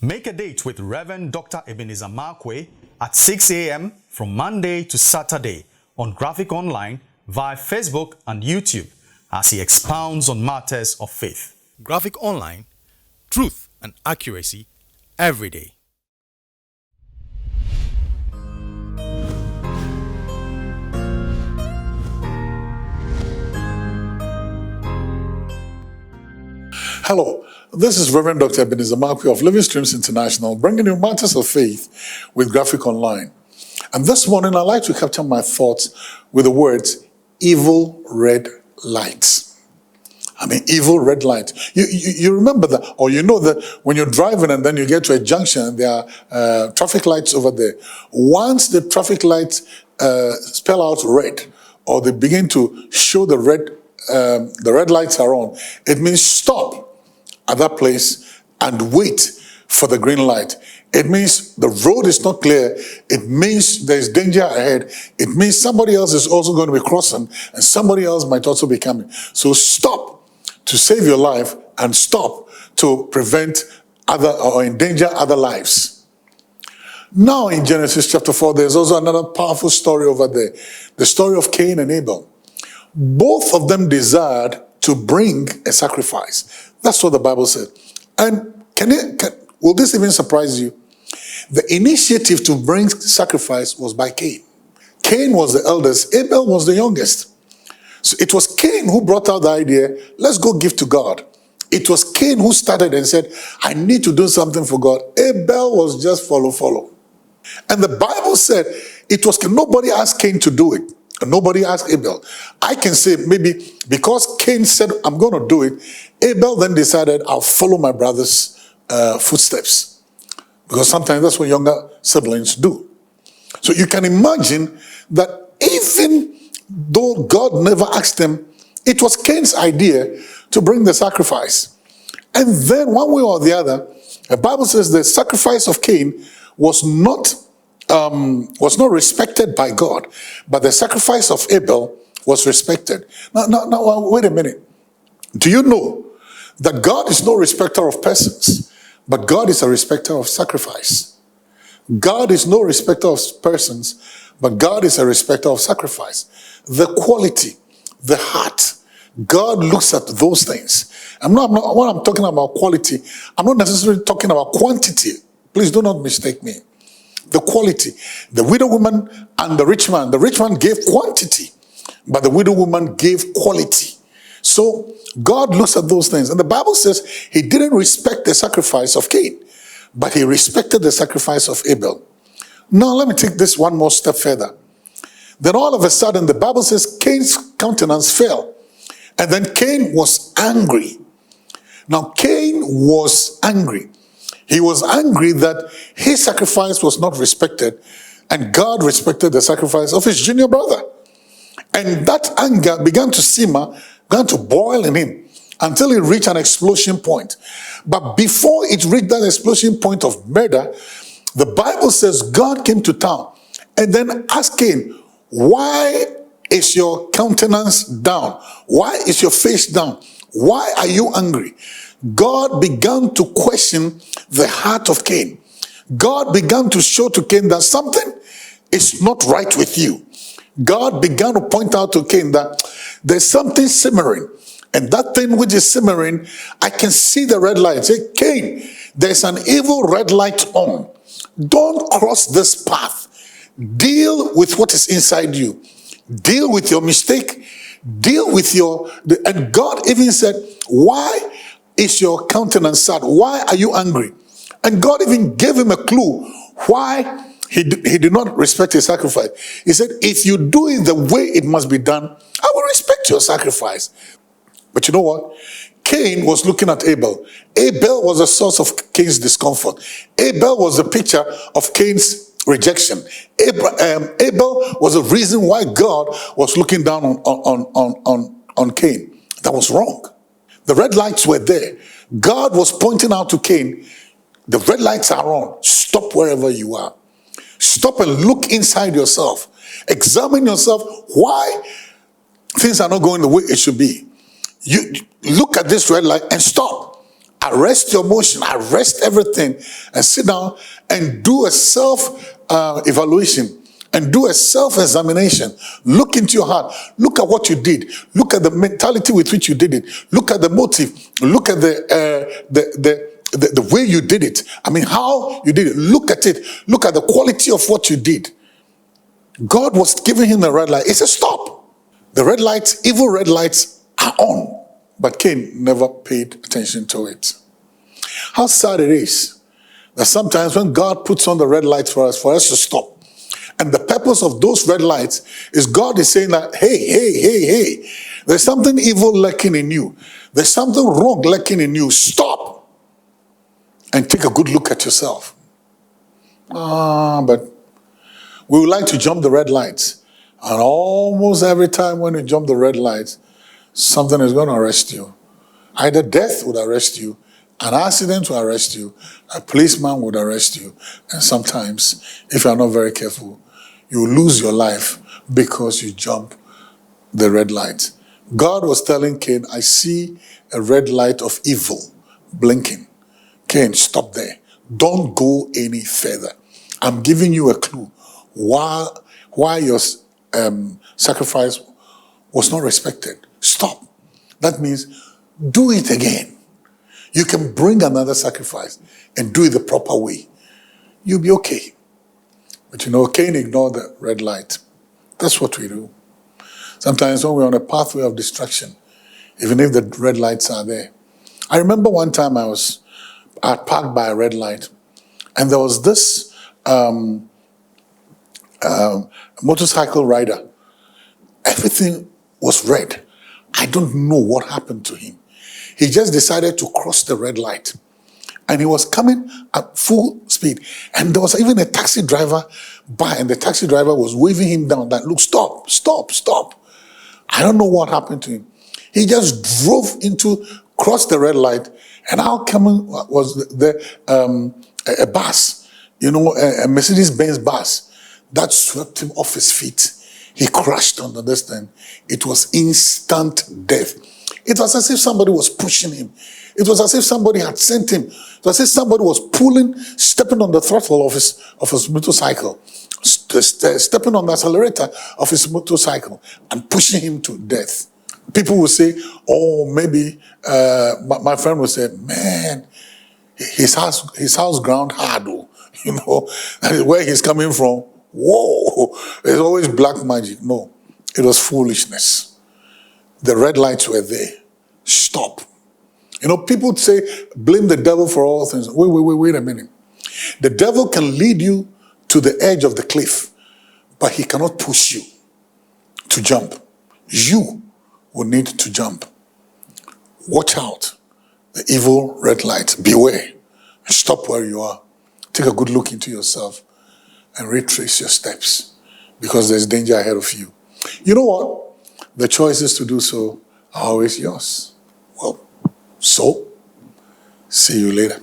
Make a date with Reverend Dr. Ebenezer Markwei at 6 a.m. from Monday to Saturday on Graphic Online via Facebook and YouTube as he expounds on matters of faith. Graphic Online, truth and accuracy every day. Hello, this is Reverend Dr. Ebenezer Markwei of Living Streams International, bringing you matters of faith with Graphic Online. And this morning, I'd like to capture my thoughts with the words, evil red lights. Evil red light. You remember that, or you know that when you're driving and then you get to a junction, there are traffic lights over there. Once the traffic lights spell out red, or they begin to show the red lights are on, it means stop at that place and wait for the green light. It means the road is not clear. It means there's danger ahead. It means somebody else is also going to be crossing and somebody else might also be coming. So stop to save your life and stop to prevent other or endanger other lives. Now in Genesis chapter 4, there's also another powerful story over there. The story of Cain and Abel. Both of them desired to bring a sacrifice. That's what the Bible said. And will this even surprise you? The initiative to bring sacrifice was by Cain. Cain was the eldest, Abel was the youngest. So it was Cain who brought out the idea, let's go give to God. It was Cain who started and said, I need to do something for God. Abel was just follow. And the Bible said, it was nobody asked Cain to do it. And nobody asked Abel. I can say maybe because Cain said, I'm going to do it, Abel then decided, I'll follow my brother's footsteps. Because sometimes that's what younger siblings do. So you can imagine that even though God never asked him, it was Cain's idea to bring the sacrifice. And then one way or the other, the Bible says the sacrifice of Cain was not respected by God, but the sacrifice of Abel was respected. Now, wait a minute. Do you know that God is no respecter of persons, but God is a respecter of sacrifice? God is no respecter of persons, but God is a respecter of sacrifice. The quality, the heart, God looks at those things. When I'm talking about quality, I'm not necessarily talking about quantity. Please do not mistake me. The quality. The widow woman and the rich man. The rich man gave quantity, but the widow woman gave quality. So God looks at those things. And the Bible says he didn't respect the sacrifice of Cain, but he respected the sacrifice of Abel. Now let me take this one more step further. Then all of a sudden the Bible says Cain's countenance fell. And then Cain was angry. Now Cain was angry. He was angry that his sacrifice was not respected, and God respected the sacrifice of his junior brother. And that anger began to simmer, began to boil in him until it reached an explosion point. But before it reached that explosion point of murder, the Bible says God came to town and then asked Cain, why is your countenance down? Why is your face down? Why are you angry? God began to question the heart of Cain. God began to show to Cain that something is not right with you. God began to point out to Cain that there's something simmering. And that thing which is simmering, I can see the red light. Say, Cain, there's an evil red light on. Don't cross this path. Deal with what is inside you. Deal with your mistake. Deal with and God even said, why is your countenance sad? Why are you angry? And God even gave him a clue why he did not respect his sacrifice. He said, if you do it the way it must be done, I will respect your sacrifice. But you know what? Cain was looking at Abel. Abel was the source of Cain's discomfort. Abel was the picture of Cain's rejection. Abel was the reason why God was looking down on Cain. That was wrong. The red lights were there. God was pointing out to Cain, the red lights are on. Stop wherever you are. Stop and look inside yourself. Examine yourself why things are not going the way it should be. You look at this red light and stop. arrest your emotion, arrest everything, and sit down and do a self-evaluation and do a self-examination. Look into your heart. Look at what you did. Look at the mentality with which you did it. Look at the motive. Look at the way you did it. I mean, how you did it. Look at it. Look at the quality of what you did. God was giving him a red light. He said, stop. The red lights, evil red lights are on. But Cain never paid attention to it. How sad it is that sometimes when God puts on the red lights for us to stop. And the purpose of those red lights is God is saying that, hey, there's something evil lurking in you. There's something wrong lurking in you. Stop and take a good look at yourself. But we would like to jump the red lights. And almost every time when you jump the red lights, something is going to arrest you. Either death would arrest you, an accident will arrest you, a policeman would arrest you, and sometimes, if you are not very careful, you will lose your life because you jump the red light. God was telling Cain, I see a red light of evil blinking. Cain, stop there. Don't go any further. I'm giving you a clue why your sacrifice was not respected. Stop. That means do it again. You can bring another sacrifice and do it the proper way. You'll be okay. But Cain ignored the red light. That's what we do. Sometimes when we're on a pathway of destruction, even if the red lights are there. I remember one time I parked by a red light, and there was this motorcycle rider. Everything was red. I don't know what happened to him. He just decided to cross the red light. And he was coming at full speed. And there was even a taxi driver by, and the taxi driver was waving him down that, look, stop. I don't know what happened to him. He just crossed the red light, and out coming was a bus, a Mercedes-Benz bus that swept him off his feet. He crashed under this thing. It was instant death. It was as if somebody was pushing him. It was as if somebody had sent him. It was as if somebody was stepping on the throttle of his motorcycle, stepping on the accelerator of his motorcycle and pushing him to death. People will say, oh, maybe, my friend would say, man, his house ground hard, that is where he's coming from. Whoa, there's always black magic. No, it was foolishness. The red lights were there. Stop. People say, blame the devil for all things. Wait a minute. The devil can lead you to the edge of the cliff, but he cannot push you to jump. You will need to jump. Watch out. The evil red light. Beware. Stop where you are. Take a good look into yourself and retrace your steps, because there's danger ahead of you. You know what? The choices to do so are always yours. Well, so, see you later.